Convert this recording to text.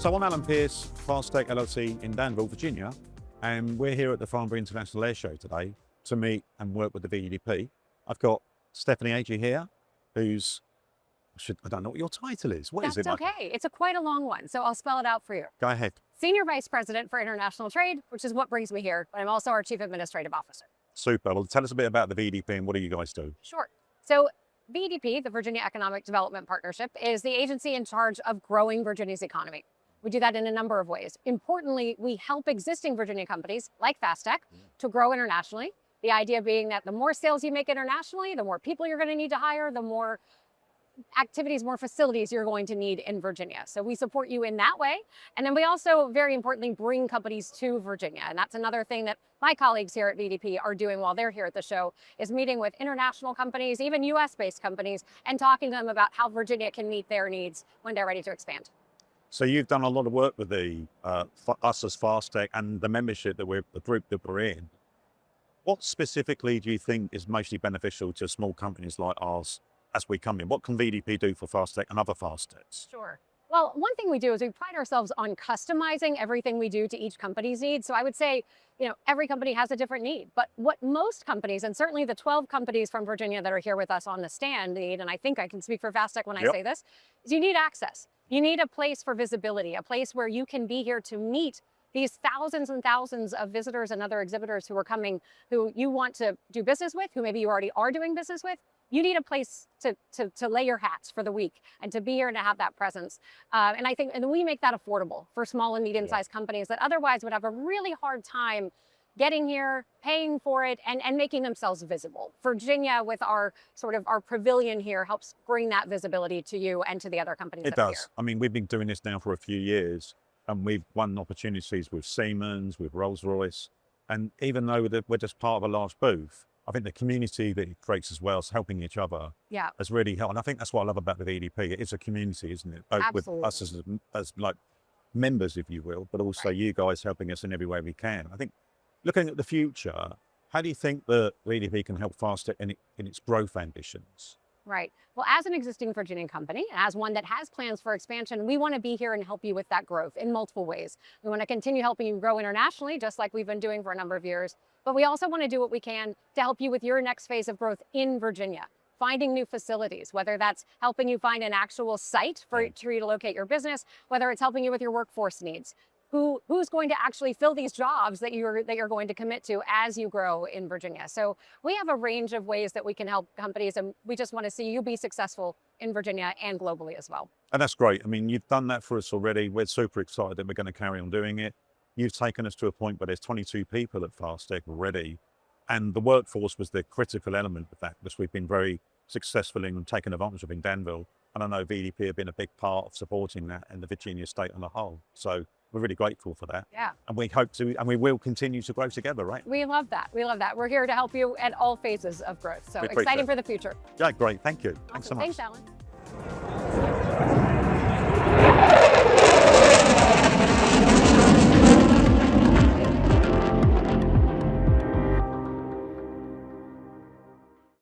So I'm Alan Pearce, Fastech LLC in Danville, Virginia, and we're here at the Farnborough International Airshow today to meet and work with the VEDP. I've got Stephanie Agee here, who's, I don't know what your title is. What is it? That's okay. It's quite a long one, so I'll spell it out for you. Go ahead. Senior Vice President for International Trade, which is what brings me here, but I'm also our Chief Administrative Officer. Super. Well, tell us a bit about the VEDP and what do you guys do? Sure. So VEDP, the Virginia Economic Development Partnership, is the agency in charge of growing Virginia's economy. We do that in a number of ways. Importantly, we help existing Virginia companies like Fastech to grow internationally. The idea being that the more sales you make internationally, the more people you're going to need to hire, the more activities, more facilities you're going to need in Virginia. So we support you in that way. And then we also, very importantly, bring companies to Virginia. And that's another thing that my colleagues here at VEDP are doing while they're here at the show, is meeting with international companies, even US-based companies, and talking to them about how Virginia can meet their needs when they're ready to expand. So you've done a lot of work with the us as Fastech and the membership that the group that we're in. What specifically do you think is mostly beneficial to small companies like ours as we come in? What can VEDP do for Fastech and other Fastechs? Sure. Well, one thing we do is we pride ourselves on customizing everything we do to each company's needs. So I would say, every company has a different need, but what most companies, and certainly the 12 companies from Virginia that are here with us on the stand need, and I think I can speak for Fastech when I say this, is you need access. You need a place for visibility, a place where you can be here to meet these thousands and thousands of visitors and other exhibitors who are coming, who you want to do business with, who maybe you already are doing business with. You need a place to lay your hats for the week and to be here and to have that presence. And I think, and we make that affordable for small and medium-sized companies that otherwise would have a really hard time getting here, paying for it, and making themselves visible. Virginia, with our pavilion here, helps bring that visibility to you and to the other companies that are here. It does. I mean, we've been doing this now for a few years, and we've won opportunities with Siemens, with Rolls-Royce, and even though we're just part of a large booth, I think the community that it creates as well, is helping each other, has really helped. And I think that's what I love about the VEDP. It is a community, isn't it? Both Absolutely. With us as like members, if you will, but also you guys helping us in every way we can. I think looking at the future, how do you think the VEDP can help Fastech in its growth ambitions? Right. Well, as an existing Virginian company, as one that has plans for expansion, we want to be here and help you with that growth in multiple ways. We want to continue helping you grow internationally, just like we've been doing for a number of years. But we also want to do what we can to help you with your next phase of growth in Virginia, finding new facilities, whether that's helping you find an actual site for you to locate your business, whether it's helping you with your workforce needs. Who's going to actually fill these jobs that you're going to commit to as you grow in Virginia. So we have a range of ways that we can help companies, and we just want to see you be successful in Virginia and globally as well. And that's great. I mean, you've done that for us already. We're super excited that we're going to carry on doing it. You've taken us to a point where there's 22 people at Fastech already, and the workforce was the critical element of that, which we've been very successful in taking advantage of in Danville. And I know VEDP have been a big part of supporting that in the Virginia state on the whole. So we're really grateful for that. Yeah. And we hope to, and we will continue to grow together, right? We love that. We love that. We're here to help you at all phases of growth. So exciting for the future. Yeah, great. Thank you. Awesome. Thanks so much. Thanks, Alan.